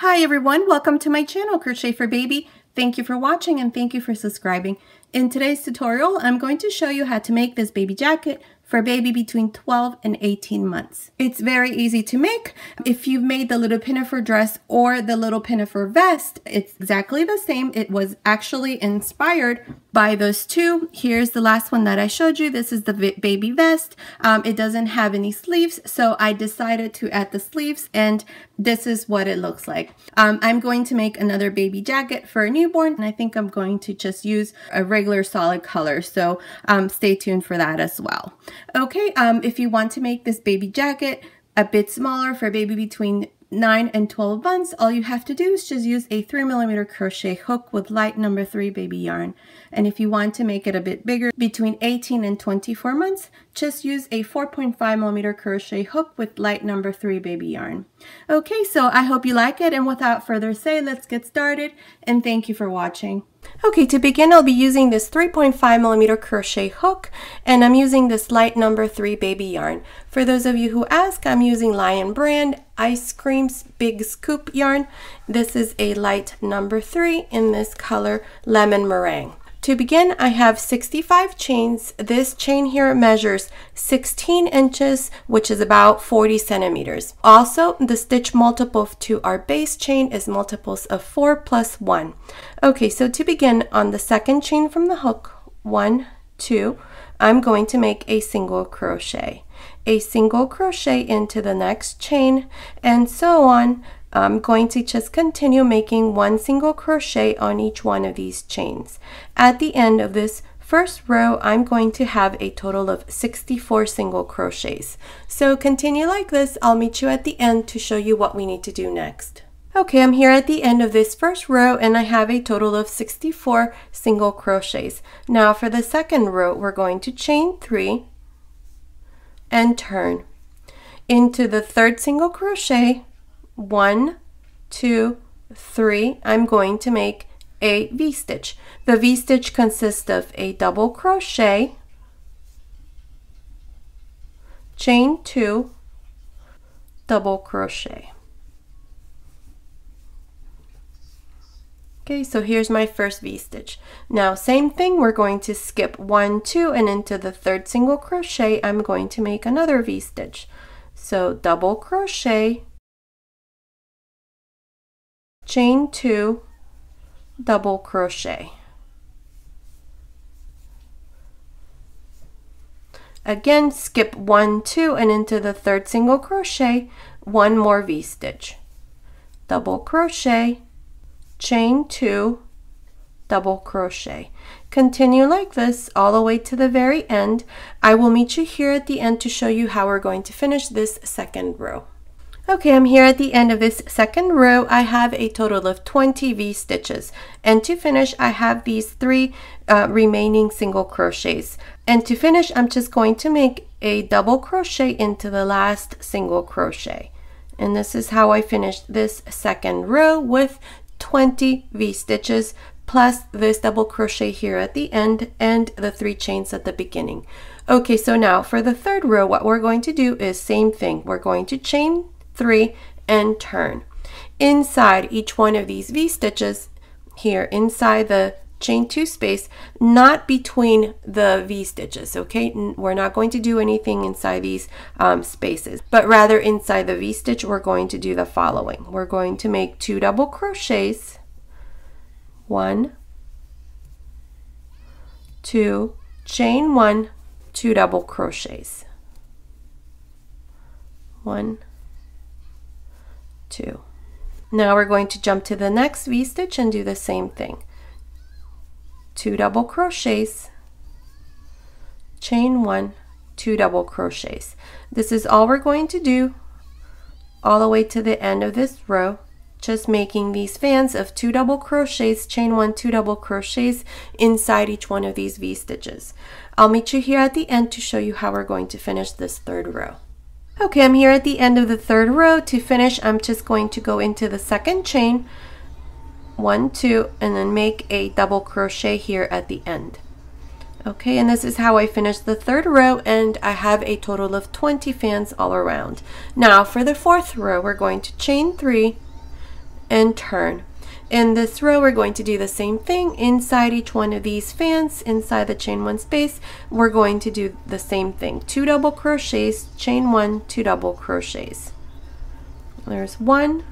Hi everyone, welcome to my channel, Crochet for Baby. Thank you for watching and thank you for subscribing. In today's tutorial, I'm going to show you how to make this baby jacket for a baby between 12 and 18 months. It's very easy to make. If you've made the little pinafore dress or the little pinafore vest, it's exactly the same. It was actually inspired by those two. Here's the last one that I showed you. This is the baby vest. It doesn't have any sleeves, so I decided to add the sleeves, and this is what it looks like. I'm going to make another baby jacket for a newborn, and I think I'm going to just use a regular solid color, so stay tuned for that as well. Okay, if you want to make this baby jacket a bit smaller for a baby between 9 and 12 months, all you have to do is just use a 3mm crochet hook with light number 3 baby yarn. And if you want to make it a bit bigger, between 18 and 24 months, just use a 4.5mm crochet hook with light number 3 baby yarn. Okay, so I hope you like it, and without further ado, let's get started, and thank you for watching. Okay, to begin, I'll be using this 3.5mm crochet hook, and I'm using this light number 3 baby yarn. For those of you who ask, I'm using Lion brand Ice Cream's Big Scoop yarn. This is a light number 3 in this color Lemon Meringue. To begin, I have 65 chains. This chain here measures 16 inches, which is about 40 centimeters. Also, the stitch multiple to our base chain is multiples of 4 plus 1. Okay, so to begin, on the second chain from the hook, 1, 2, I'm going to make a single crochet. A single crochet into the next chain, and so on. I'm going to just continue making one single crochet on each one of these chains. At the end of this first row, I'm going to have a total of 64 single crochets. So continue like this. I'll meet you at the end to show you what we need to do next. Okay, I'm here at the end of this first row, and I have a total of 64 single crochets. Now for the second row, we're going to chain 3 and turn. Into the third single crochet, 1, 2, 3, I'm going to make a V-stitch. The V-stitch consists of a double crochet, chain 2, double crochet. Okay, so here's my first V-stitch. Now same thing, we're going to skip 1, 2, and into the third single crochet, I'm going to make another V-stitch. So double crochet, chain 2, double crochet. Again, skip 1, 2, and into the third single crochet, one more V-stitch. Double crochet, chain 2, double crochet. Continue like this all the way to the very end. I will meet you here at the end to show you how we're going to finish this second row. Okay, I'm here at the end of this second row. I have a total of 20 V-stitches, and to finish I have these 3 remaining single crochets. And to finish, I'm just going to make a double crochet into the last single crochet. And this is how I finished this second row with 20 V-stitches plus this double crochet here at the end and the 3 chains at the beginning. Okay, so now for the third row, what we're going to do is same thing. We're going to chain 3 and turn. Inside each one of these V-stitches here, inside the chain 2 space, not between the V-stitches, okay? We're not going to do anything inside these spaces, but rather inside the V-stitch, we're going to do the following. We're going to make 2 double crochets, 1, 2, chain 1, 2 double crochets, 1, 2. Now we're going to jump to the next V-stitch and do the same thing. 2 double crochets, chain 1, 2 double crochets. This is all we're going to do all the way to the end of this row, just making these fans of 2 double crochets, chain 1, 2 double crochets inside each one of these V-stitches. I'll meet you here at the end to show you how we're going to finish this third row. Okay, I'm here at the end of the third row. To finish, I'm just going to go into the second chain, 1, 2, and then make a double crochet here at the end. Okay, and this is how I finished the third row, and I have a total of 20 fans all around. Now for the fourth row, we're going to chain 3 and turn. In this row, we're going to do the same thing. Inside each one of these fans, inside the chain 1 space, we're going to do the same thing. 2 double crochets, chain 1, 2 double crochets. There's 1,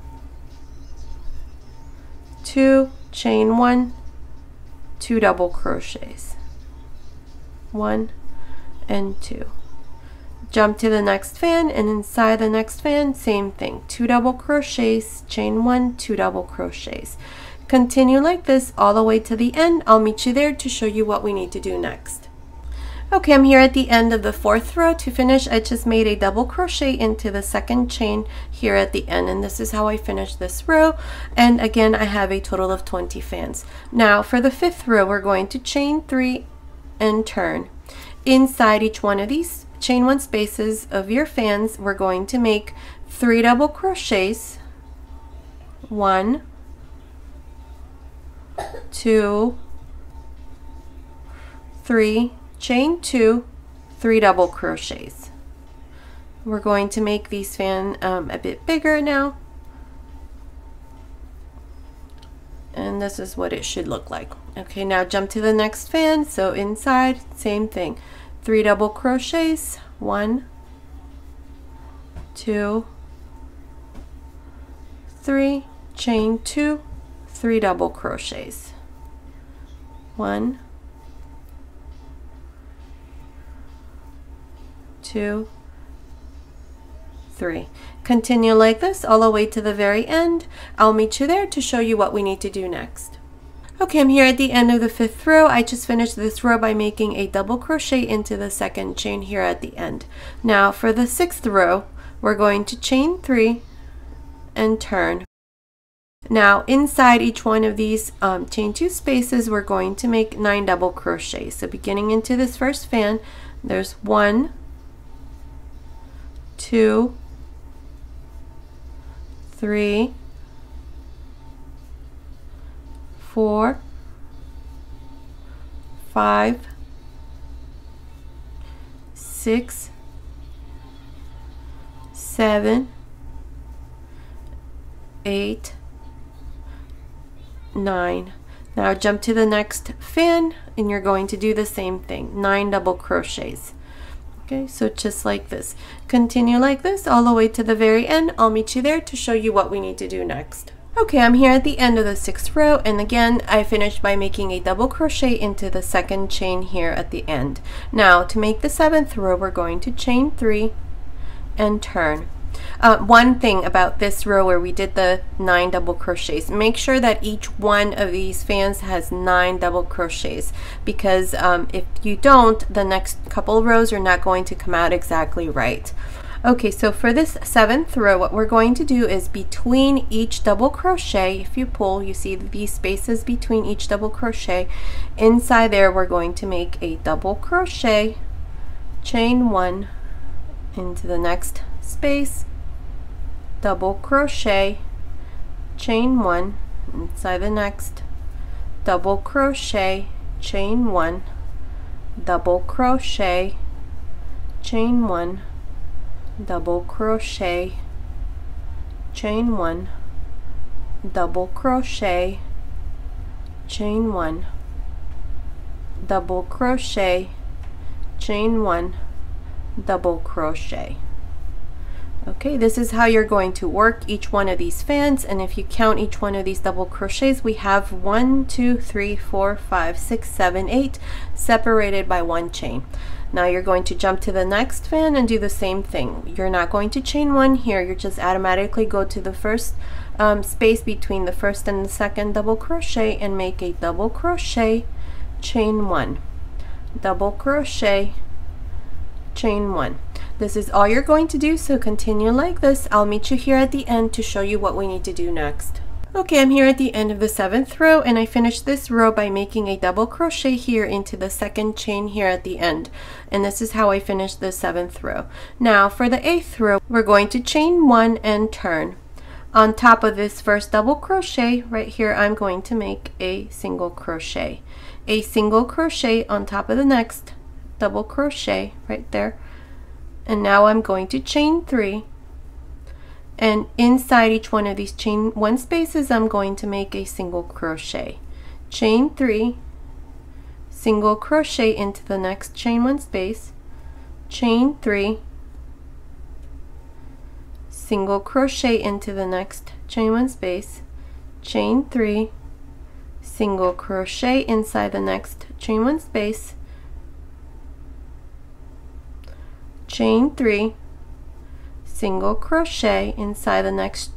2, chain 1, 2 double crochets. 1 and 2. Jump to the next fan, and inside the next fan, same thing. 2 double crochets, chain 1, 2 double crochets. Continue like this all the way to the end. I'll meet you there to show you what we need to do next. Okay, I'm here at the end of the 4th row. To finish, I just made a double crochet into the 2nd chain here at the end, and this is how I finished this row. And again, I have a total of 20 fans. Now for the 5th row, we're going to chain 3 and turn. Inside each one of these chain 1 spaces of your fans, we're going to make 3 double crochets. 1, 2, 3, chain 2, 3 double crochets. We're going to make these fan a bit bigger now, and this is what it should look like. Okay, now jump to the next fan. So inside, same thing. 3 double crochets, 1, 2, 3, chain 2, 3 double crochets. 1, 2, 3. Continue like this all the way to the very end. I'll meet you there to show you what we need to do next. Okay, I'm here at the end of the 5th row. I just finished this row by making a double crochet into the 2nd chain here at the end. Now for the 6th row, we're going to chain 3 and turn. Now inside each one of these chain 2 spaces, we're going to make 9 double crochets. So beginning into this first fan, there's 1, 2, 3, 4, 5, 6, 7, 8, 9. Now jump to the next fan, and you're going to do the same thing, 9 double crochets. Okay, so just like this. Continue like this all the way to the very end. I'll meet you there to show you what we need to do next. Okay, I'm here at the end of the 6th row, and again I finished by making a double crochet into the 2nd chain here at the end. Now to make the 7th row, we're going to chain 3 and turn. One thing about this row where we did the 9 double crochets, make sure that each one of these fans has 9 double crochets, because if you don't, the next couple rows are not going to come out exactly right. Okay, so for this 7th row, what we're going to do is between each double crochet, if you pull, you see these spaces between each double crochet. Inside there, we're going to make a double crochet, chain 1 into the next space, double crochet, chain 1 inside the next, double crochet, chain 1, double crochet, chain 1, double crochet, chain 1, double crochet, chain 1, double crochet, chain 1, double crochet. Okay, this is how you're going to work each one of these fans, and if you count each one of these double crochets, we have 1, 2, 3, 4, 5, 6, 7, 8 separated by 1 chain. Now you're going to jump to the next fan and do the same thing. You're not going to chain 1 here, you just automatically go to the first space between the first and the second double crochet and make a double crochet, chain 1, double crochet, chain 1. This is all you're going to do, so continue like this. I'll meet you here at the end to show you what we need to do next. Okay, I'm here at the end of the 7th row, and I finished this row by making a double crochet here into the 2nd chain here at the end, and this is how I finished the 7th row. Now for the 8th row, we're going to chain 1 and turn. On top of this first double crochet right here, I'm going to make a single crochet. A single crochet on top of the next double crochet right there, and now I'm going to chain 3 and inside each one of these chain 1 spaces I'm going to make a single crochet. Chain 3, single crochet into the next chain 1 space, chain 3, single crochet into the next chain 1 space, chain 3, single crochet inside the next chain 1 space, chain 3, single crochet inside the next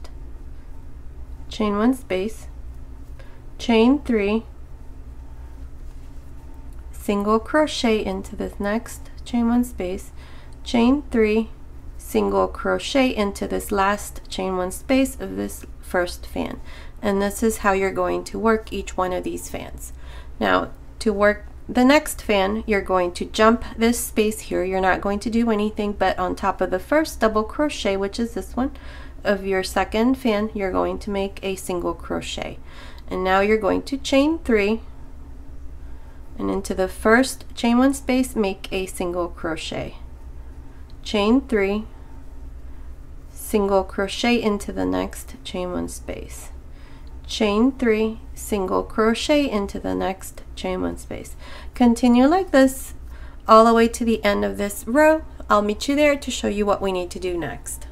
chain 1 space, chain 3, single crochet into this next chain 1 space, chain 3, single crochet into this last chain 1 space of this first fan. And this is how you're going to work each one of these fans. Now, to work the next fan, you're going to jump this space here. You're not going to do anything, but on top of the first double crochet, which is this one, of your second fan, you're going to make a single crochet. And now you're going to chain 3, and into the first chain 1 space, make a single crochet. Chain 3, single crochet into the next chain 1 space. Chain 3, single crochet into the next chain 1 space. Continue like this all the way to the end of this row. I'll meet you there to show you what we need to do next.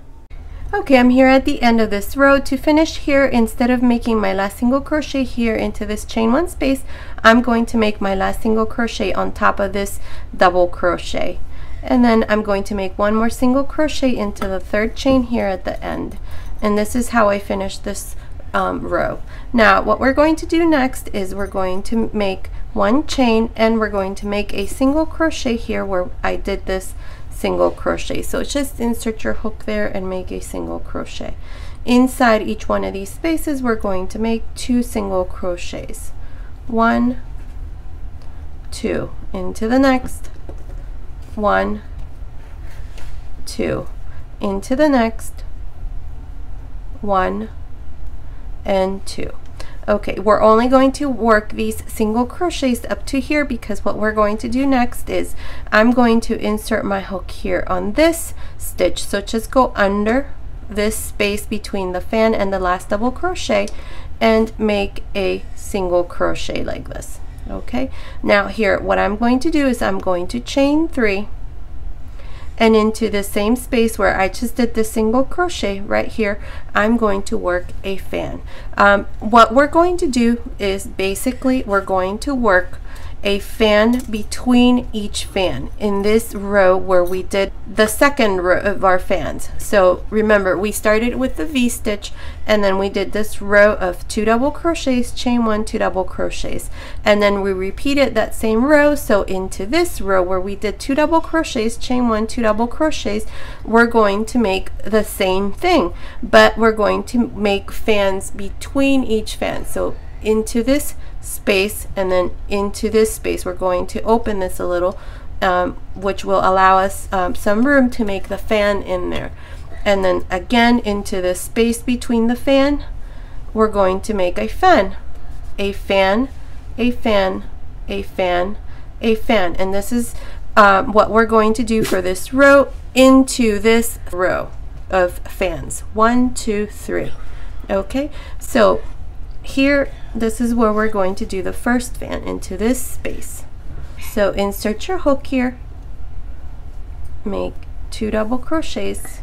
Okay, I'm here at the end of this row. To finish here, instead of making my last single crochet here into this chain 1 space, I'm going to make my last single crochet on top of this double crochet. And then I'm going to make 1 more single crochet into the 3rd chain here at the end. And this is how I finish this row. Now what we're going to do next is we're going to make 1 chain, and we're going to make a single crochet here where I did this single crochet. So just insert your hook there and make a single crochet. Inside each one of these spaces we're going to make 2 single crochets. 1, 2, into the next, 1, 2, into the next, 1 and 2. Okay, we're only going to work these single crochets up to here, because what we're going to do next is I'm going to insert my hook here on this stitch. So just go under this space between the fan and the last double crochet and make a single crochet like this. Okay, now here what I'm going to do is I'm going to chain 3, and into the same space where I just did the single crochet right here, I'm going to work a fan. What we're going to do is basically we're going to work a fan between each fan in this row where we did the second row of our fans. So remember, we started with the V stitch, and then we did this row of 2 double crochets, chain 1, 2 double crochets, and then we repeated that same row. So into this row where we did 2 double crochets, chain 1, 2 double crochets, we're going to make the same thing, but we're going to make fans between each fan. So into this space and then into this space, we're going to open this a little, which will allow us some room to make the fan in there. And then again into the space between the fan, we're going to make a fan, a fan, a fan, a fan, a fan. And this is what we're going to do for this row into this row of fans. 1, 2, 3. Okay, so here, this is where we're going to do the first fan, into this space. So insert your hook here, make 2 double crochets,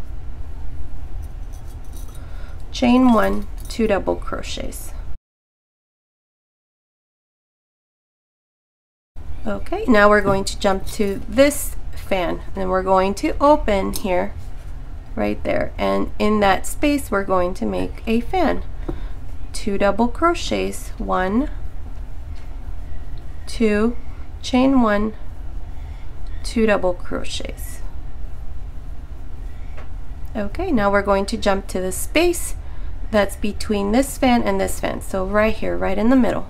chain 1, 2 double crochets. Okay, now we're going to jump to this fan, and we're going to open here, right there, and in that space we're going to make a fan. 2 double crochets, 1, 2, chain 1, 2 double crochets. Okay, now we're going to jump to the space that's between this fan and this fan. So right here, right in the middle.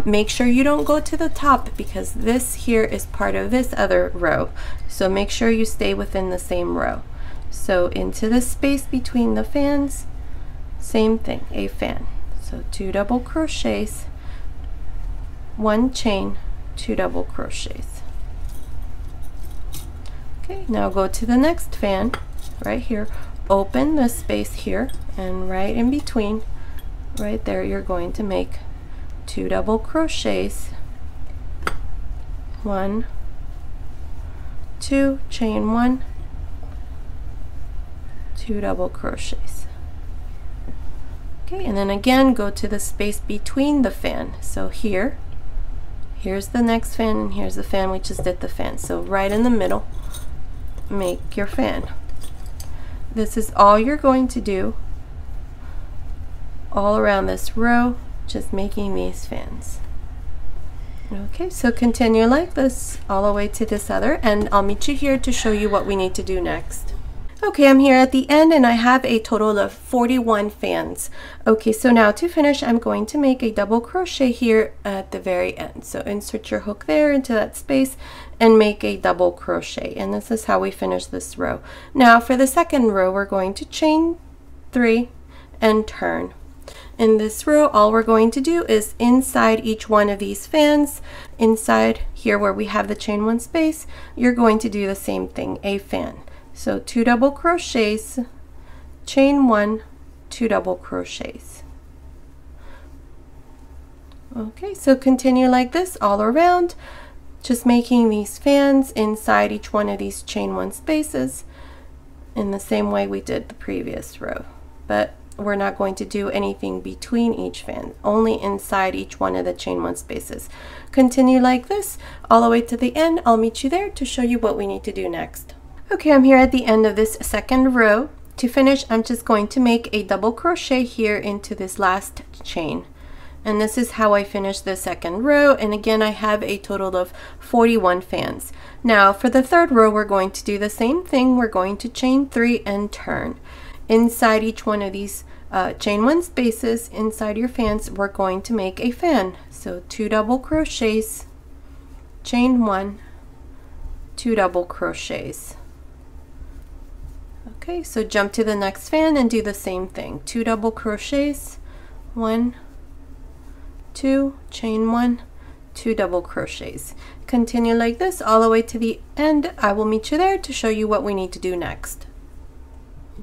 Make sure you don't go to the top, because this here is part of this other row. So make sure you stay within the same row. So into the space between the fans, same thing, a fan. So 2 double crochets, 1 chain, 2 double crochets. Okay, now go to the next fan right here, open the space here, and right in between, right there, you're going to make 2 double crochets, 1, 2, chain 1, 2 double crochets. Okay, and then again go to the space between the fan. So here's the next fan, and here's the fan. We just did the fan, so right in the middle make your fan. This is all you're going to do all around this row, just making these fans. Okay, so continue like this all the way to this other end. I'll meet you here to show you what we need to do next. Okay, I'm here at the end and I have a total of 41 fans. Okay, so now to finish, I'm going to make a double crochet here at the very end. So insert your hook there into that space and make a double crochet. And this is how we finish this row. Now for the second row, we're going to chain 3 and turn. In this row, all we're going to do is inside each one of these fans, inside here where we have the chain 1 space, you're going to do the same thing, a fan. So 2 double crochets, chain 1, 2 double crochets. Okay, so continue like this all around, just making these fans inside each one of these chain 1 spaces in the same way we did the previous row. But we're not going to do anything between each fan, only inside each one of the chain 1 spaces. Continue like this all the way to the end. I'll meet you there to show you what we need to do next. Okay, I'm here at the end of this second row. To finish, I'm just going to make a double crochet here into this last chain. And this is how I finish the second row. And again, I have a total of 41 fans. Now for the third row, we're going to do the same thing. We're going to chain 3 and turn. Inside each one of these chain 1 spaces, inside your fans, we're going to make a fan. So 2 double crochets, chain 1, 2 double crochets. Okay, so jump to the next fan and do the same thing. 2 double crochets, 1, 2, chain 1, 2 double crochets. Continue like this all the way to the end. I will meet you there to show you what we need to do next.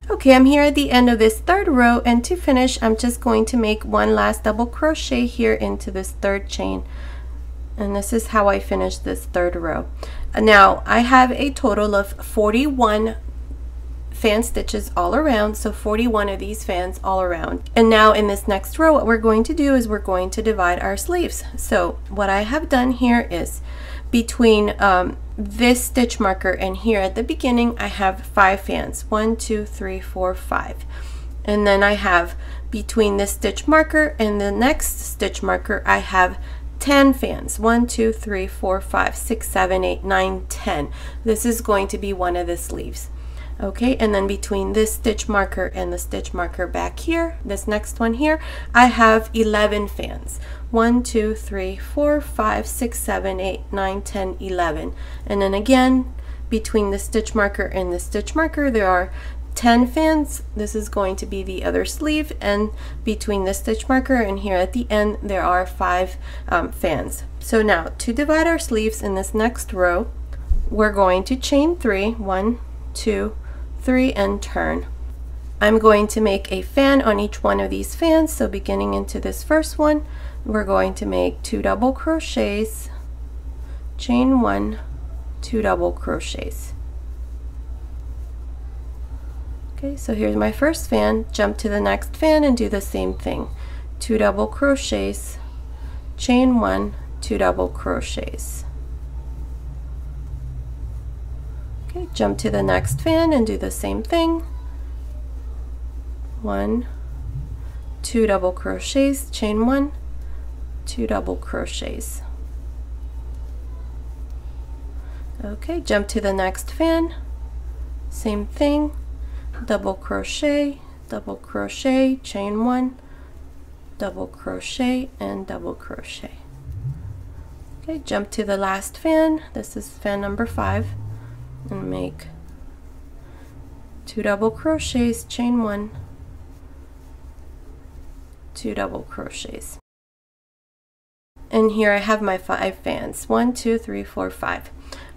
Okay, I'm here at the end of this third row, and to finish, I'm just going to make one last double crochet here into this third chain. And this is how I finish this third row. Now, I have a total of 41 fan stitches all around, so 41 of these fans all around. And now in this next row, what we're going to do is we're going to divide our sleeves. So what I have done here is between this stitch marker and here at the beginning, I have 5 fans. 1, 2, 3, 4, 5. And then I have between this stitch marker and the next stitch marker, I have 10 fans. 1, 2, 3, 4, 5, 6, 7, 8, 9, 10. This is going to be one of the sleeves. Okay, and then between this stitch marker and the stitch marker back here, this next one here, I have 11 fans. 1, 2, 3, 4, 5, 6, 7, 8, 9, 10, 11. And then again, between the stitch marker and the stitch marker, there are 10 fans. This is going to be the other sleeve, and between the stitch marker and here at the end, there are 5 fans. So now, to divide our sleeves in this next row, we're going to chain 3, 1, 2, 3, and turn. I'm going to make a fan on each one of these fans. So beginning into this first one, we're going to make 2 double crochets, chain 1, 2 double crochets. Okay, so here's my first fan. Jump to the next fan and do the same thing. 2 double crochets, chain 1, 2 double crochets. Okay, jump to the next fan and do the same thing. 1, 2 double crochets, chain 1, 2 double crochets. Okay, jump to the next fan, same thing, double crochet, chain 1, double crochet, and double crochet. Okay, jump to the last fan. This is fan number 5. And make 2 double crochets, chain 1, 2 double crochets. And here I have my 5 fans. 1, 2, 3, 4, 5.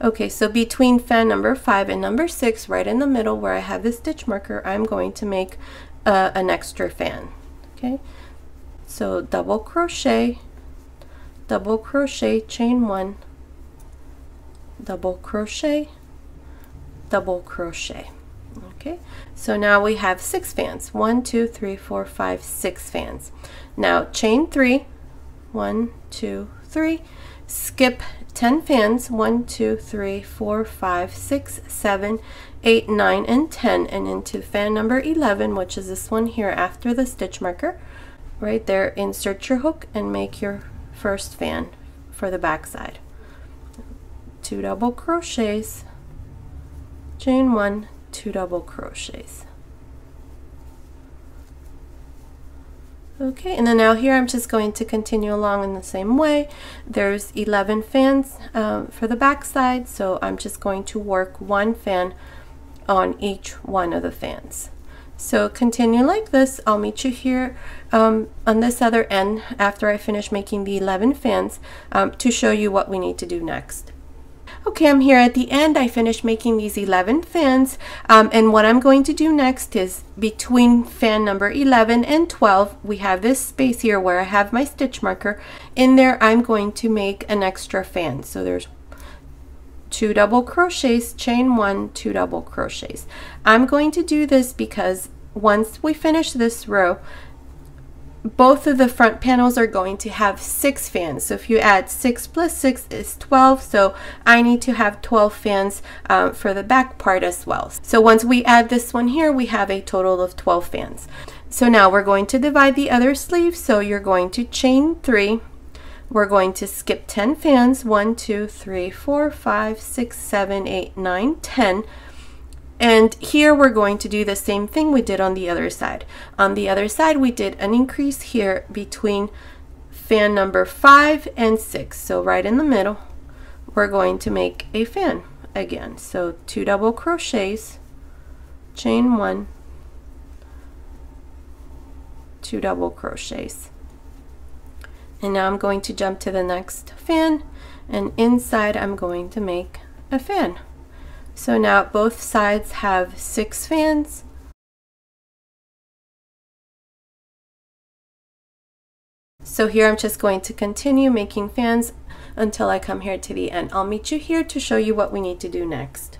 Okay, so between fan number 5 and number 6, right in the middle where I have the stitch marker, I'm going to make an extra fan. Okay, so double crochet, chain 1, double crochet, double crochet. Okay, so now we have 6 fans. 1, 2, 3, 4, 5, 6 fans. Now chain 3, 1, 2, 3, skip 10 fans, 1, 2, 3, 4, 5, 6, 7, 8, 9, and 10, and into fan number 11, which is this one here after the stitch marker. Right there, insert your hook and make your first fan for the back side. 2 double crochets, chain 1, 2 double crochets. Okay, and then now here I'm just going to continue along in the same way. There's 11 fans for the back side, so I'm just going to work 1 fan on each one of the fans. So continue like this. I'll meet you here on this other end after I finish making the 11 fans to show you what we need to do next. Okay, I'm here at the end. I finished making these 11 fans, and what I'm going to do next is between fan number 11 and 12, we have this space here where I have my stitch marker. In there, I'm going to make an extra fan. So there's 2 double crochets, chain 1, 2 double crochets. I'm going to do this because once we finish this row, both of the front panels are going to have 6 fans. So if you add 6 plus 6 is 12. So I need to have 12 fans for the back part as well. So once we add this one here, we have a total of 12 fans. So now we're going to divide the other sleeve. So you're going to chain 3. We're going to skip 10 fans. 1, 2, 3, 4, 5, 6, 7, 8, 9, 10. And here we're going to do the same thing we did on the other side. On the other side, we did an increase here between fan number 5 and 6. So right in the middle, we're going to make a fan again. So 2 double crochets, chain 1, 2 double crochets. And now I'm going to jump to the next fan, and inside I'm going to make a fan. So now both sides have 6 fans. So here I'm just going to continue making fans until I come here to the end. I'll meet you here to show you what we need to do next.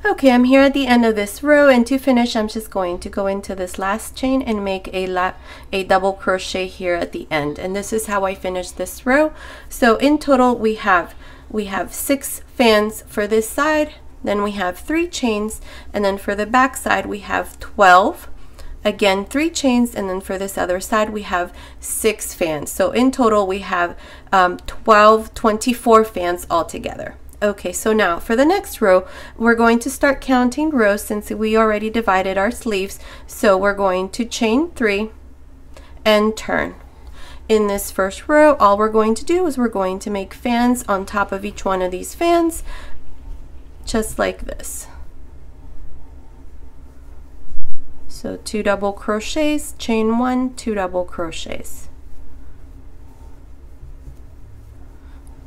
Okay, I'm here at the end of this row, and to finish I'm just going to go into this last chain and make a double crochet here at the end. And this is how I finish this row. So in total we have 6 fans for this side, then we have 3 chains, and then for the back side we have 12. Again, 3 chains, and then for this other side we have 6 fans. So in total we have 24 fans altogether. Okay, so now for the next row, we're going to start counting rows since we already divided our sleeves. So we're going to chain 3 and turn. In this first row, all we're going to do is we're going to make fans on top of each one of these fans, just like this. So 2 double crochets, chain 1, 2 double crochets.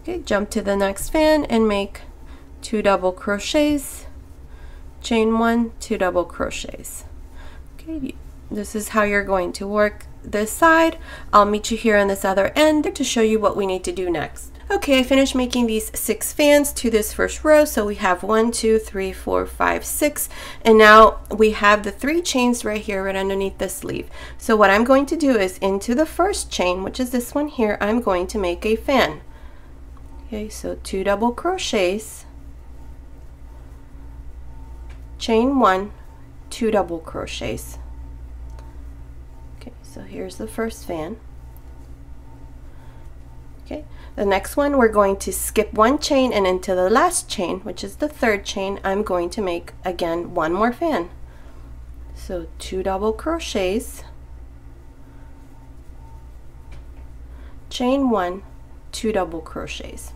Okay, jump to the next fan and make 2 double crochets, chain 1, 2 double crochets. Okay, this is how you're going to work this side. I'll meet you here on this other end to show you what we need to do next. Okay, I finished making these 6 fans to this first row. So we have 1, 2, 3, 4, 5, 6, and now we have the 3 chains right here right underneath the sleeve. So what I'm going to do is into the first chain, which is this one here, I'm going to make a fan. Okay, so 2 double crochets, chain 1, 2 double crochets. Okay, so here's the first fan. Okay, the next one we're going to skip 1 chain, and into the last chain, which is the 3rd chain, I'm going to make again 1 more fan. So 2 double crochets, chain 1, 2 double crochets.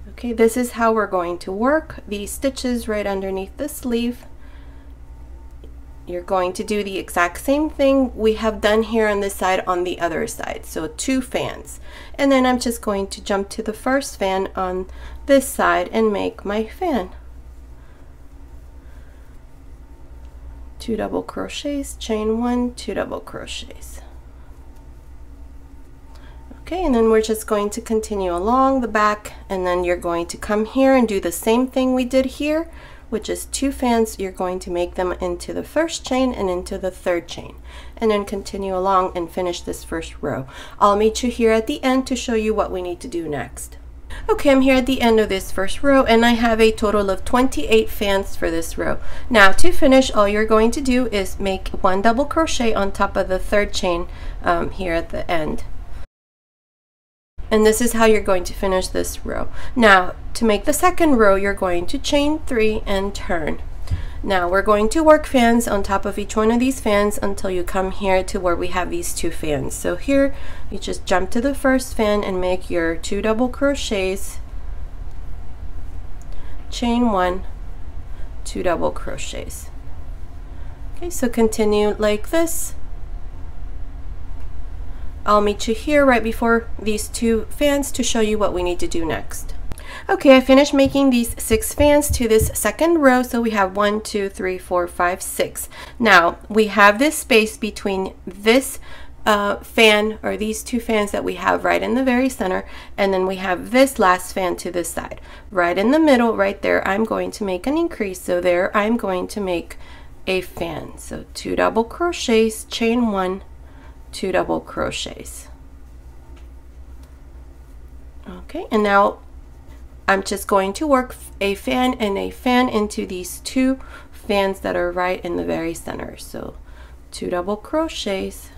Okay, this is how we're going to work these stitches right underneath the sleeve. you're going to do the exact same thing we have done here on this side on the other side. So 2 fans. And then I'm just going to jump to the first fan on this side and make my fan. 2 double crochets, chain 1, 2 double crochets. Okay, and then we're just going to continue along the back, and then you're going to come here and do the same thing we did here, which is 2 fans. You're going to make them into the first chain and into the third chain, and then continue along and finish this first row. I'll meet you here at the end to show you what we need to do next. Okay, I'm here at the end of this first row, and I have a total of 28 fans for this row. Now to finish, all you're going to do is make 1 double crochet on top of the third chain here at the end. And this is how you're going to finish this row. Now, to make the second row, you're going to chain 3 and turn. Now, we're going to work fans on top of each one of these fans until you come here to where we have these 2 fans. So here, you just jump to the first fan and make your 2 double crochets, chain 1, 2 double crochets. Okay, so continue like this. I'll meet you here right before these 2 fans to show you what we need to do next. Okay, I finished making these 6 fans to this second row, so we have 1, 2, 3, 4, 5, 6. Now, we have this space between this fan, or these 2 fans that we have right in the very center, and then we have this last fan to this side. Right in the middle, right there, I'm going to make an increase, so there I'm going to make a fan. So 2 double crochets, chain 1, 2 double crochets. Okay, and now I'm just going to work a fan and a fan into these 2 fans that are right in the very center. So 2 double crochets,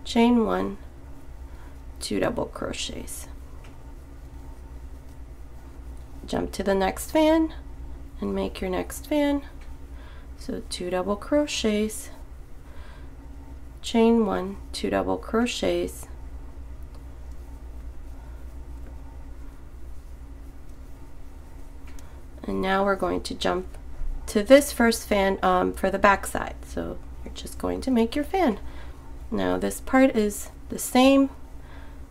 chain 1, 2 double crochets. Jump to the next fan and make your next fan. So 2 double crochets, chain 1, 2 double crochets, and now we're going to jump to this first fan for the back side. So you're just going to make your fan. Now this part is the same,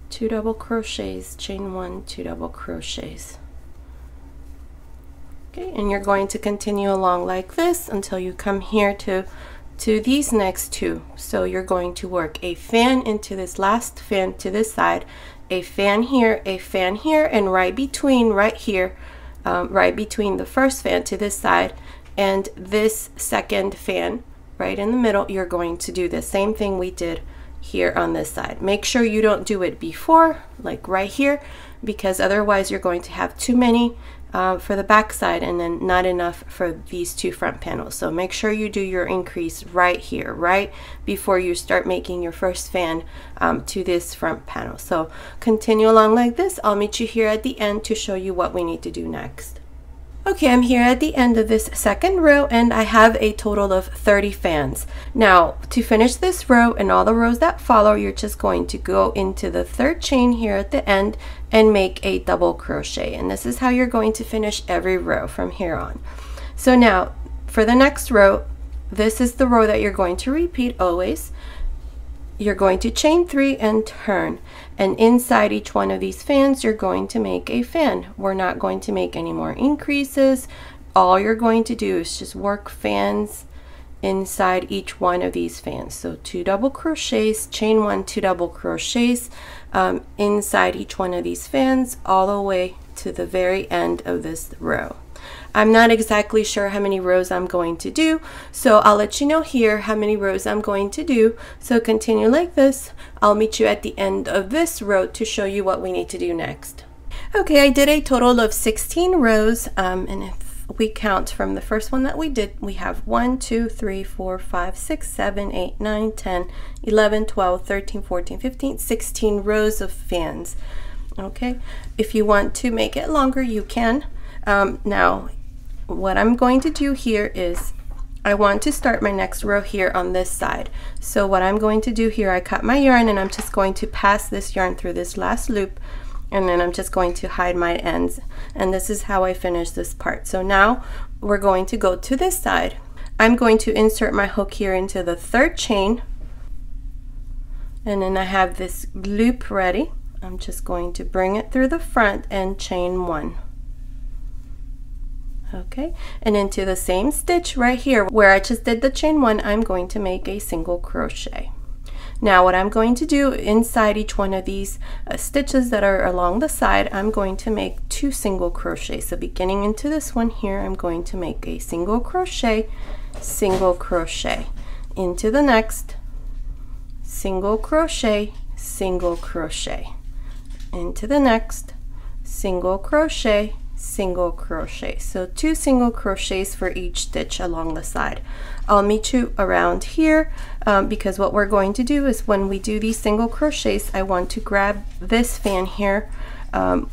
2 double crochets, chain 1, 2 double crochets. Okay, and you're going to continue along like this until you come here to these next 2. So you're going to work a fan into this last fan to this side, a fan here, and right between, right here, right between the first fan to this side and this second fan right in the middle, you're going to do the same thing we did here on this side. Make sure you don't do it before, like right here, because otherwise you're going to have too many for the back side and then not enough for these 2 front panels. So make sure you do your increase right here, right before you start making your first fan to this front panel. So continue along like this. I'll meet you here at the end to show you what we need to do next. Okay, I'm here at the end of this second row, and I have a total of 30 fans. Now, to finish this row and all the rows that follow, you're just going to go into the third chain here at the end and make a double crochet. And this is how you're going to finish every row from here on. So now, for the next row, this is the row that you're going to repeat always. You're going to chain 3 and turn, and inside each one of these fans you're going to make a fan. We're not going to make any more increases. All you're going to do is just work fans inside each one of these fans. So 2 double crochets, chain 1, 2 double crochets inside each one of these fans all the way to the very end of this row. I'm not exactly sure how many rows I'm going to do, so I'll let you know here how many rows I'm going to do. So continue like this. I'll meet you at the end of this row to show you what we need to do next. Okay, I did a total of 16 rows, and if we count from the first one that we did, we have 1, 2, 3, 4, 5, 6, 7, 8, 9, 10, 11, 12, 13, 14, 15, 16 rows of fans. Okay, if you want to make it longer, you can. Now, what I'm going to do here is I want to start my next row here on this side. So what I'm going to do here, I cut my yarn and I'm just going to pass this yarn through this last loop, and then I'm just going to hide my ends, and this is how I finish this part. So now we're going to go to this side. I'm going to insert my hook here into the third chain, and then I have this loop ready. I'm just going to bring it through the front and chain 1. Okay, and into the same stitch right here where I just did the chain 1, I'm going to make a single crochet. Now what I'm going to do inside each one of these stitches that are along the side, I'm going to make 2 single crochets. So beginning into this one here, I'm going to make a single crochet, into the next, single crochet, into the next, single crochet. So 2 single crochets for each stitch along the side. I'll meet you around here because what we're going to do is when we do these single crochets, I want to grab this fan here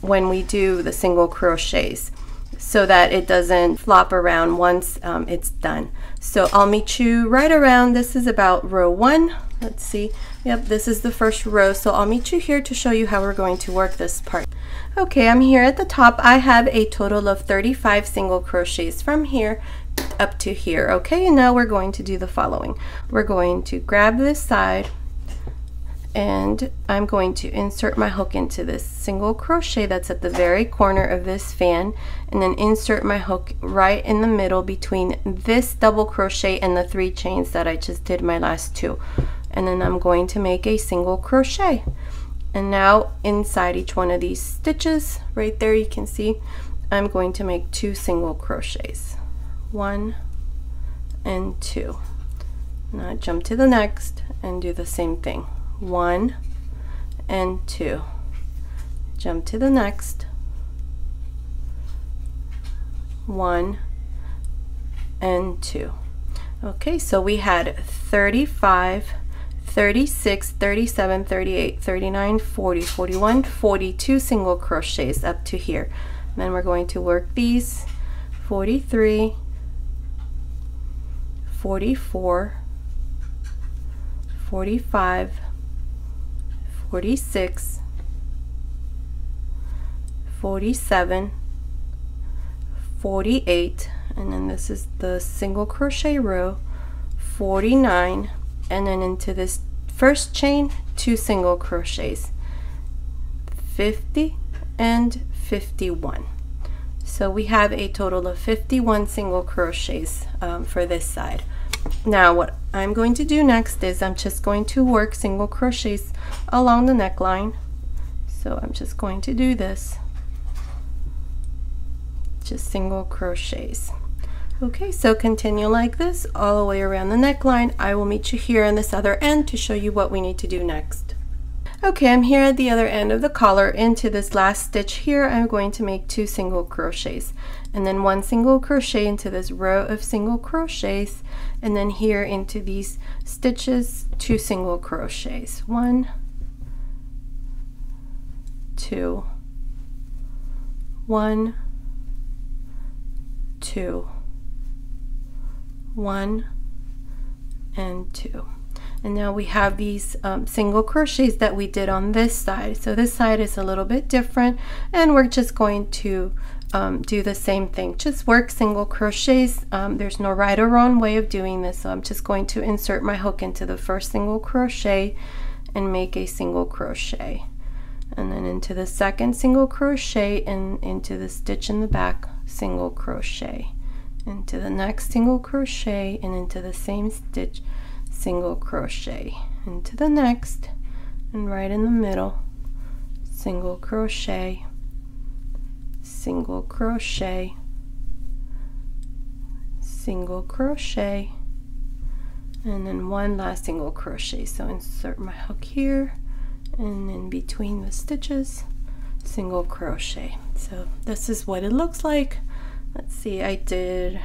when we do the single crochets so that it doesn't flop around once it's done. So I'll meet you right around, this is about row 1. Let's see, yep, this is the first row, so I'll meet you here to show you how we're going to work this part. Okay, I'm here at the top. I have a total of 35 single crochets from here up to here. Okay, and now we're going to do the following. We're going to grab this side and I'm going to insert my hook into this single crochet that's at the very corner of this fan, and then insert my hook right in the middle between this double crochet and the 3 chains that I just did my last 2. And then I'm going to make a single crochet. And now inside each one of these stitches right there, you can see I'm going to make 2 single crochets, 1 and 2. Now jump to the next and do the same thing, 1 and 2. Jump to the next, 1 and 2. Okay, so we had 35, 36, 37, 38, 39, 40, 41, 42 single crochets up to here. And then we're going to work these 43, 44, 45, 46, 47, 48, and then this is the single crochet row, 49, and then into this first chain 2 single crochets, 50 and 51. So we have a total of 51 single crochets for this side. Now what I'm going to do next is I'm just going to work single crochets along the neckline. So I'm just going to do this, just single crochets. Okay, so continue like this all the way around the neckline. I will meet you here on this other end to show you what we need to do next. Okay, I'm here at the other end of the collar. Into this last stitch here, I'm going to make 2 single crochets, and then 1 single crochet into this row of single crochets, and then here into these stitches 2 single crochets, 1, 2, 1, 2, 1 and 2. And now we have these single crochets that we did on this side. So this side is a little bit different, and we're just going to do the same thing. Just work single crochets. There's no right or wrong way of doing this, so I'm just going to insert my hook into the first single crochet and make a single crochet, and then into the second single crochet and into the stitch in the back, single crochet, into the next single crochet and into the same stitch, single crochet, into the next, and right in the middle, single crochet, single crochet, single crochet, and then 1 last single crochet. So insert my hook here and in between the stitches, single crochet. So this is what it looks like. Let's see, I did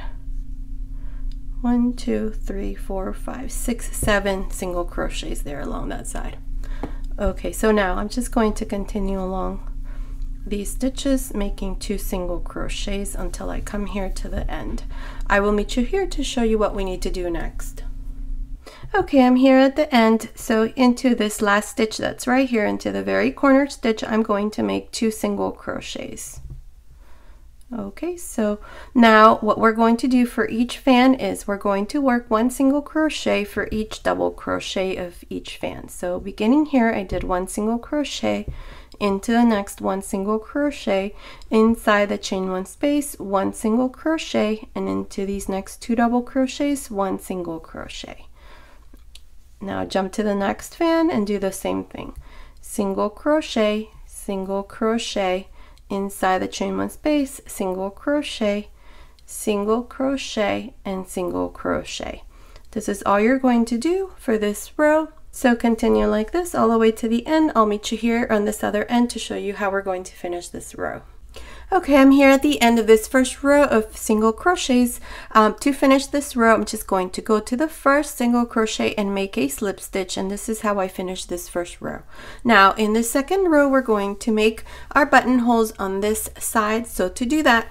1, 2, 3, 4, 5, 6, 7 single crochets there along that side. Okay, so now I'm just going to continue along these stitches, making 2 single crochets until I come here to the end. I will meet you here to show you what we need to do next. Okay, I'm here at the end. So into this last stitch that's right here, into the very corner stitch, I'm going to make 2 single crochets. Okay, so now what we're going to do for each fan is we're going to work 1 single crochet for each double crochet of each fan. So beginning here, I did 1 single crochet, into the next 1 single crochet, inside the chain 1 space, 1 single crochet, and into these next 2 double crochets, 1 single crochet. Now jump to the next fan and do the same thing. Single crochet, inside the chain 1 space, single crochet, and single crochet. This is all you're going to do for this row. So continue like this all the way to the end. I'll meet you here on this other end to show you how we're going to finish this row. Okay, I'm here at the end of this first row of single crochets. To finish this row, I'm just going to go to the first single crochet and make a slip stitch, and this is how I finish this first row. Now in the second row, we're going to make our buttonholes on this side. So to do that,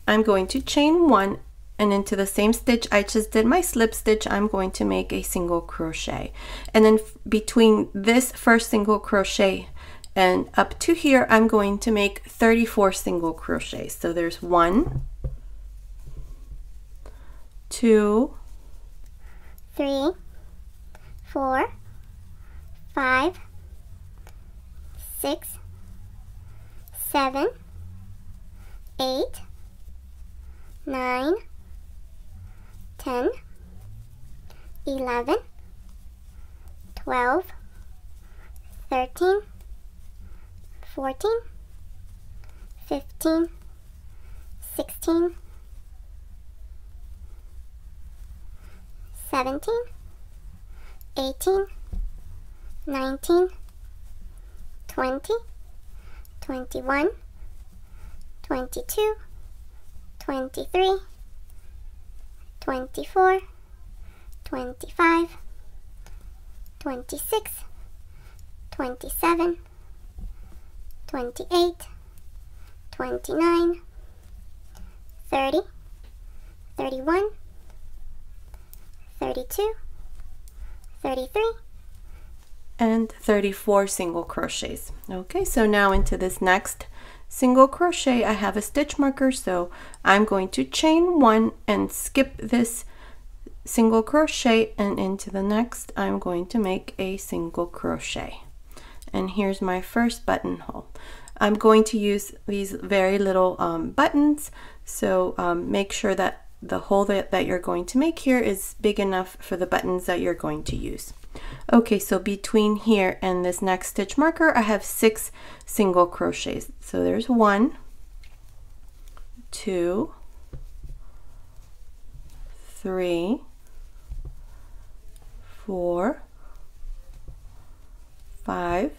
I'm going to chain 1, and into the same stitch I just did my slip stitch, I'm going to make a single crochet, and then between this first single crochet and up to here, I'm going to make 34 single crochets. So there's 1, 2, 3, 4, 5, 6, 7, 8, 9, 10, 11, 12, 13, 14, 15, 16, 17, 18, 19, 20, 21, 22, 23, 24, 25, 26, 27, 28, 29, 30, 31, 32, 33, and 34 single crochets. Okay, so now into this next single crochet, I have a stitch marker, so I'm going to chain 1 and skip this single crochet, and into the next I'm going to make a single crochet. And here's my first buttonhole. I'm going to use these very little buttons, so make sure that the hole that you're going to make here is big enough for the buttons that you're going to use. Okay, so between here and this next stitch marker, I have 6 single crochets. So there's 1, 2, 3, 4, 5,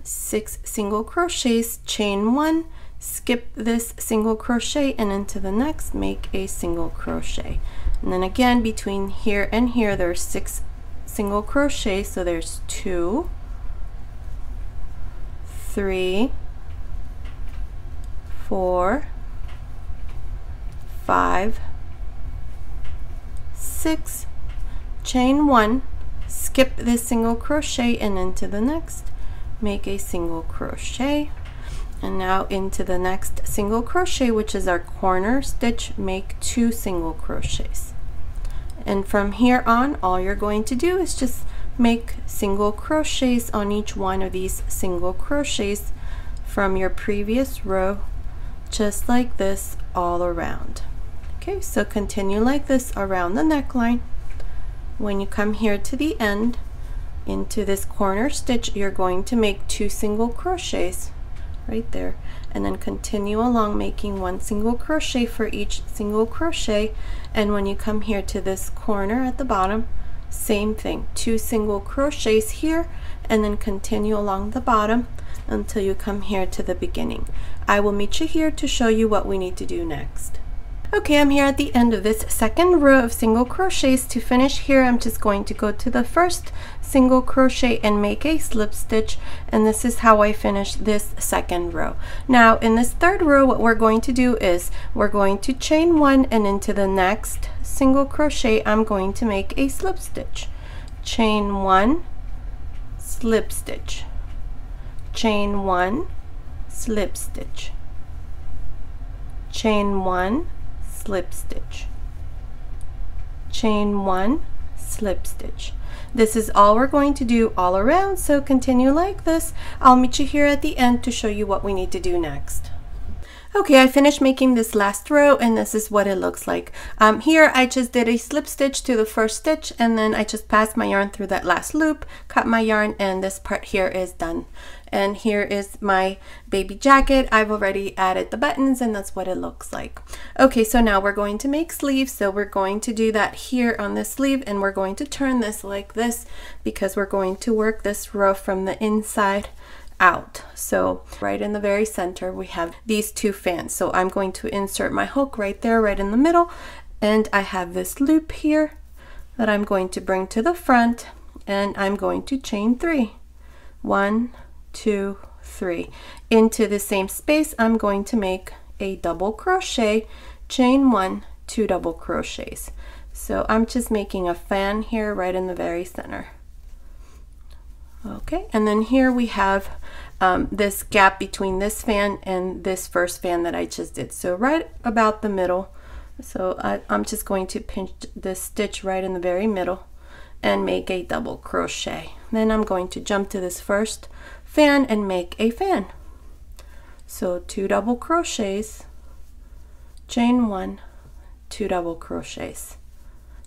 6 single crochets, chain 1, skip this single crochet, and into the next make a single crochet. And then again, between here and here, there's 6 single crochets. So there's 2, 3, 4, 5, 6, chain 1, skip this single crochet, and into the next make a single crochet. And now into the next single crochet, which is our corner stitch, make 2 single crochets. And from here on, all you're going to do is just make single crochets on each one of these single crochets from your previous row, just like this all around. Okay, so continue like this around the neckline. When you come here to the end, into this corner stitch, you're going to make 2 single crochets right there, and then continue along making 1 single crochet for each single crochet. And when you come here to this corner at the bottom, same thing, 2 single crochets here, and then continue along the bottom until you come here to the beginning. I will meet you here to show you what we need to do next. Okay, I'm here at the end of this second row of single crochets. To finish here, I'm just going to go to the first single crochet and make a slip stitch, and this is how I finish this second row. Now in this third row, what we're going to do is we're going to chain 1, and into the next single crochet I'm going to make a slip stitch. Chain 1, slip stitch, chain 1, slip stitch, chain 1, slip stitch, chain 1, slip stitch. This is all we're going to do all around, so continue like this. I'll meet you here at the end to show you what we need to do next. Okay, I finished making this last row and this is what it looks like. Here I just did a slip stitch to the first stitch and then I just passed my yarn through that last loop, cut my yarn, and this part here is done. And here is my baby jacket. I've already added the buttons and that's what it looks like. Okay, so now we're going to make sleeves. So we're going to do that here on this sleeve and we're going to turn this like this because we're going to work this row from the inside out. So right in the very center we have these two fans. So I'm going to insert my hook right there, right in the middle, and I have this loop here that I'm going to bring to the front and I'm going to chain 3. 1, 2, 3. Into the same space I'm going to make a double crochet, chain 1, 2 double crochets. So I'm just making a fan here right in the very center. Okay, and then here we have this gap between this fan and this first fan that I just did. So right about the middle. So I'm just going to pinch this stitch right in the very middle and make a double crochet. Then I'm going to jump to this first fan and make a fan. So 2 double crochets, chain 1, 2 double crochets.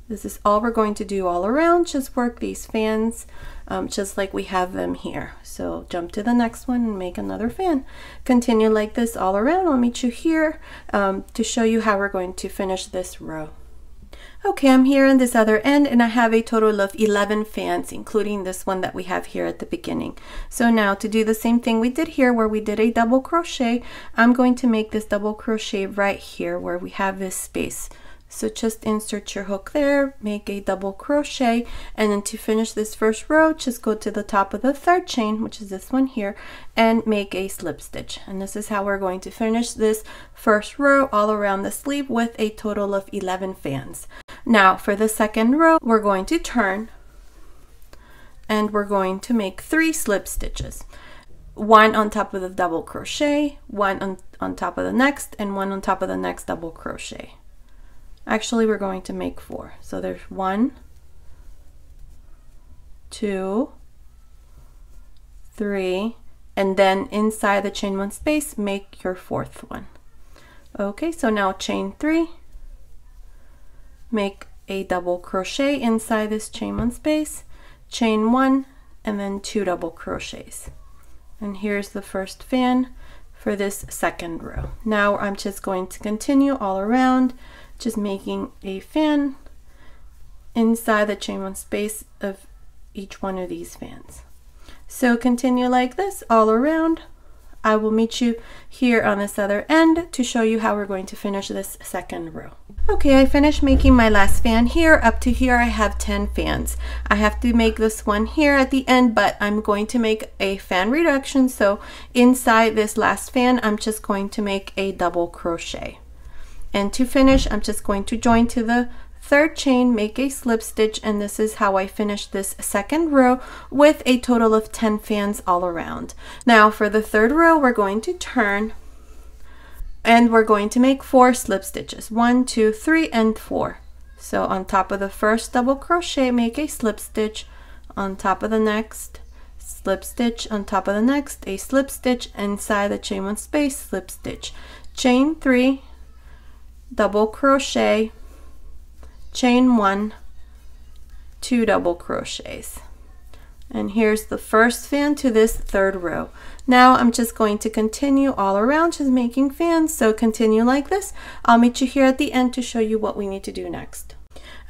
This is all we're going to do all around. Just work these fans just like we have them here. So jump to the next one and make another fan. Continue like this all around. I'll meet you here to show you how we're going to finish this row. Okay, I'm here on this other end and I have a total of 11 fans, including this one that we have here at the beginning. So now to do the same thing we did here where we did a double crochet, I'm going to make this double crochet right here where we have this space. So just insert your hook there, make a double crochet, and then to finish this first row, just go to the top of the third chain, which is this one here, and make a slip stitch. And this is how we're going to finish this first row all around the sleeve with a total of 11 fans. Now for the second row, we're going to turn and we're going to make 3 slip stitches. 1 on top of the double crochet, 1 on top of the next, and 1 on top of the next double crochet. Actually, we're going to make 4. So there's 1, 2, 3, and then inside the chain 1 space, make your 4th one. Okay, so now chain 3, make a double crochet inside this chain 1 space, chain 1, and then 2 double crochets. And here's the first fan for this second row. Now I'm just going to continue all around, just making a fan inside the chain 1 space of each one of these fans. So continue like this all around. I will meet you here on this other end to show you how we're going to finish this second row. Okay, I finished making my last fan here. Up to here I have 10 fans. I have to make this one here at the end, but I'm going to make a fan reduction. So inside this last fan, I'm just going to make a double crochet. And to finish, I'm just going to join to the third chain, make a slip stitch, and this is how I finish this second row with a total of 10 fans all around. Now for the third row, we're going to turn and we're going to make 4 slip stitches. 1, 2, 3, and 4. So on top of the first double crochet, make a slip stitch, on top of the next, slip stitch, on top of the next, a slip stitch, inside the chain 1 space, slip stitch, chain 3, double crochet, chain 1, 2 double crochets. And here's the first fan to this third row. Now I'm just going to continue all around just making fans, so continue like this. I'll meet you here at the end to show you what we need to do next.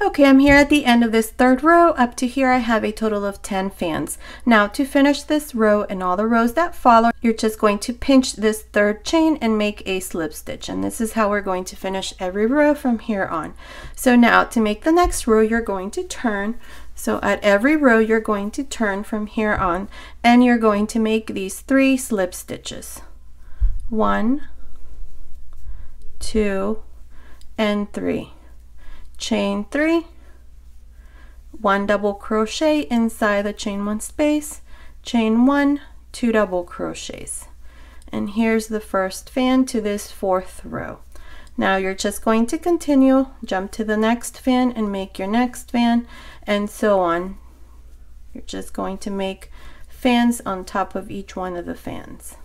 Okay, I'm here at the end of this third row. Up to here I have a total of 10 fans. Now to finish this row and all the rows that follow, you're just going to pinch this third chain and make a slip stitch. And this is how we're going to finish every row from here on. So now to make the next row, you're going to turn. So at every row, you're going to turn from here on and you're going to make these 3 slip stitches. 1, 2, and 3. Chain 3, 1 double crochet inside the chain 1 space, chain 1, 2 double crochets. And here's the first fan to this 4th row. Now you're just going to continue, jump to the next fan and make your next fan, and so on. You're just going to make fans on top of each one of the fans.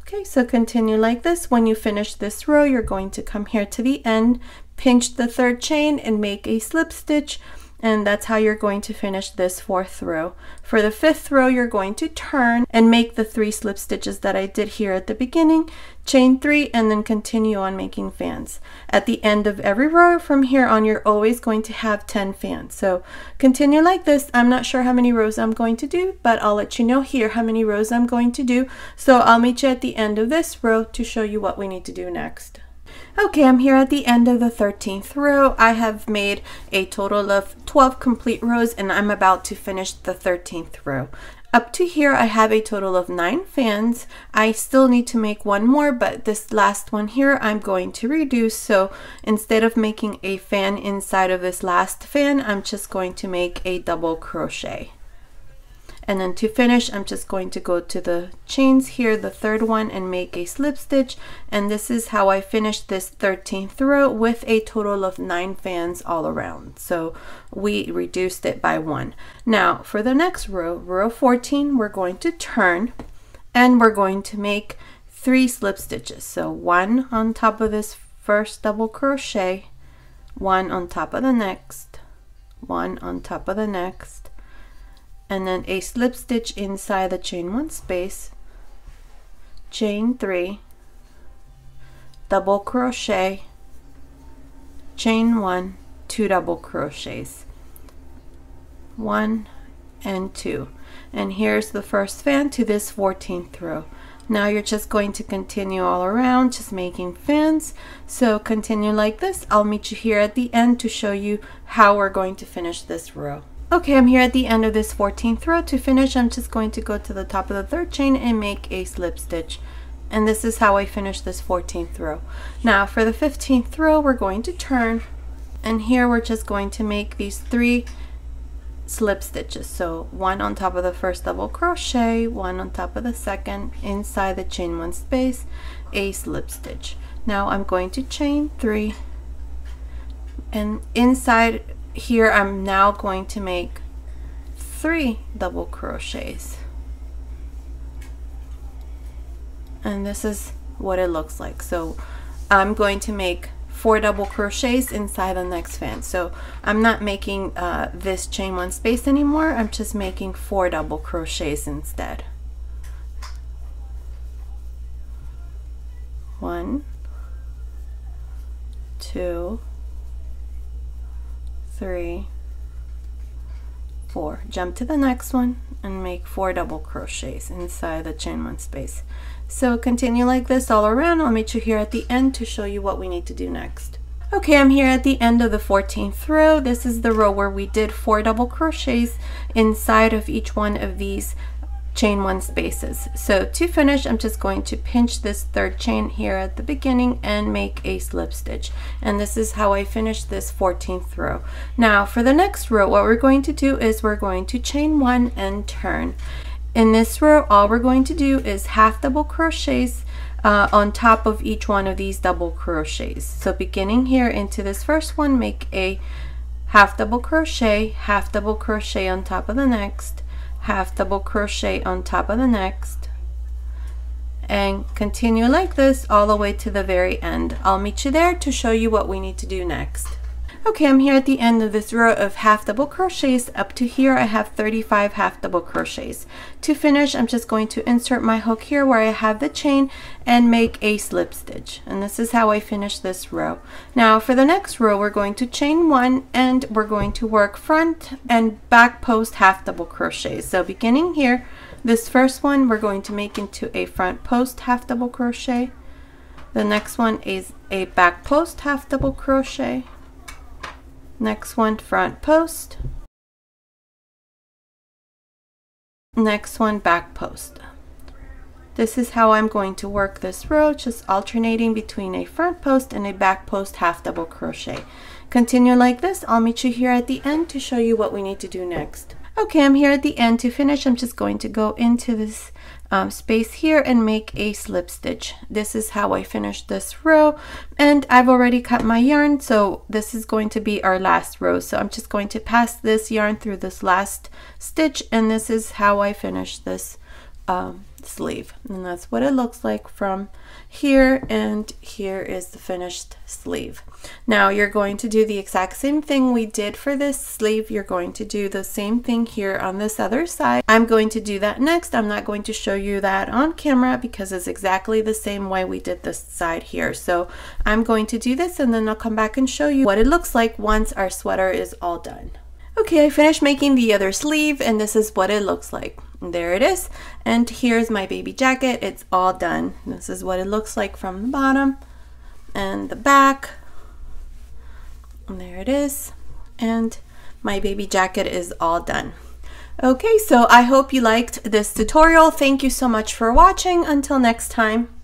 Okay, so continue like this. When you finish this row, you're going to come here to the end, pinch the third chain and make a slip stitch, and that's how you're going to finish this fourth row. For the fifth row, you're going to turn and make the 3 slip stitches that I did here at the beginning, chain 3, and then continue on making fans. At the end of every row from here on, you're always going to have 10 fans. So continue like this. I'm not sure how many rows I'm going to do, but I'll let you know here how many rows I'm going to do. So I'll meet you at the end of this row to show you what we need to do next. Okay, I'm here at the end of the 13th row. I have made a total of 12 complete rows, and I'm about to finish the 13th row. Up to here, I have a total of 9 fans. I still need to make one more, but this last one here, I'm going to reduce. So instead of making a fan inside of this last fan, I'm just going to make a double crochet. And then to finish, I'm just going to go to the chains here, the third one, and make a slip stitch. And this is how I finished this 13th row with a total of 9 fans all around. So we reduced it by 1. Now for the next row, row 14, we're going to turn and we're going to make 3 slip stitches. So 1 on top of this first double crochet, 1 on top of the next, 1 on top of the next, and then a slip stitch inside the chain 1 space, chain 3, double crochet, chain 1, 2 double crochets, 1 and 2. And here's the first fan to this 14th row. Now you're just going to continue all around, just making fans. So continue like this. I'll meet you here at the end to show you how we're going to finish this row. Okay, I'm here at the end of this 14th row. To finish, I'm just going to go to the top of the third chain and make a slip stitch. And this is how I finish this 14th row. Now for the 15th row, we're going to turn, and here we're just going to make these 3 slip stitches. So 1 on top of the first double crochet, 1 on top of the second, inside the chain 1 space, a slip stitch. Now I'm going to chain 3, and inside here I'm now going to make 3 double crochets, and this is what it looks like. So I'm going to make 4 double crochets inside the next fan. So I'm not making this chain 1 space anymore. I'm just making 4 double crochets instead. 1, 2, 3, 4. Jump to the next one and make 4 double crochets inside the chain 1 space. So continue like this all around. I'll meet you here at the end to show you what we need to do next. Okay, I'm here at the end of the 14th row. This is the row where we did 4 double crochets inside of each one of these chain 1 spaces. So to finish, I'm just going to pinch this third chain here at the beginning and make a slip stitch. And this is how I finish this 14th row. Now for the next row, what we're going to do is we're going to chain 1 and turn. In this row, all we're going to do is half double crochets on top of each one of these double crochets. So beginning here into this first one, make a half double crochet on top of the next, half double crochet on top of the next, and continue like this all the way to the very end. I'll meet you there to show you what we need to do next. Okay, I'm here at the end of this row of half double crochets. Up to here I have 35 half double crochets. To finish, I'm just going to insert my hook here where I have the chain and make a slip stitch. And this is how I finish this row. Now for the next row, we're going to chain 1 and we're going to work front and back post half double crochets. So beginning here, this first one we're going to make into a front post half double crochet. The next one is a back post half double crochet. Next one, front post. Next one, back post. This is how I'm going to work this row, just alternating between a front post and a back post half double crochet. Continue like this. I'll meet you here at the end to show you what we need to do next. Okay, I'm here at the end. To finish, I'm just going to go into this space here and make a slip stitch. This is how I finished this row, and I've already cut my yarn, so this is going to be our last row. So I'm just going to pass this yarn through this last stitch, and this is how I finished this sleeve, and that's what it looks like from here, and here is the finished sleeve. Now you're going to do the exact same thing we did for this sleeve. You're going to do the same thing here on this other side. I'm going to do that next. I'm not going to show you that on camera because it's exactly the same way we did this side here. So I'm going to do this, and then I'll come back and show you what it looks like once our sweater is all done. Okay, I finished making the other sleeve, and this is what it looks like. There it is, and here's my baby jacket. It's all done. This is what it looks like from the bottom and the back, and there it is, and my baby jacket is all done. Okay, so I hope you liked this tutorial. Thank you so much for watching. Until next time.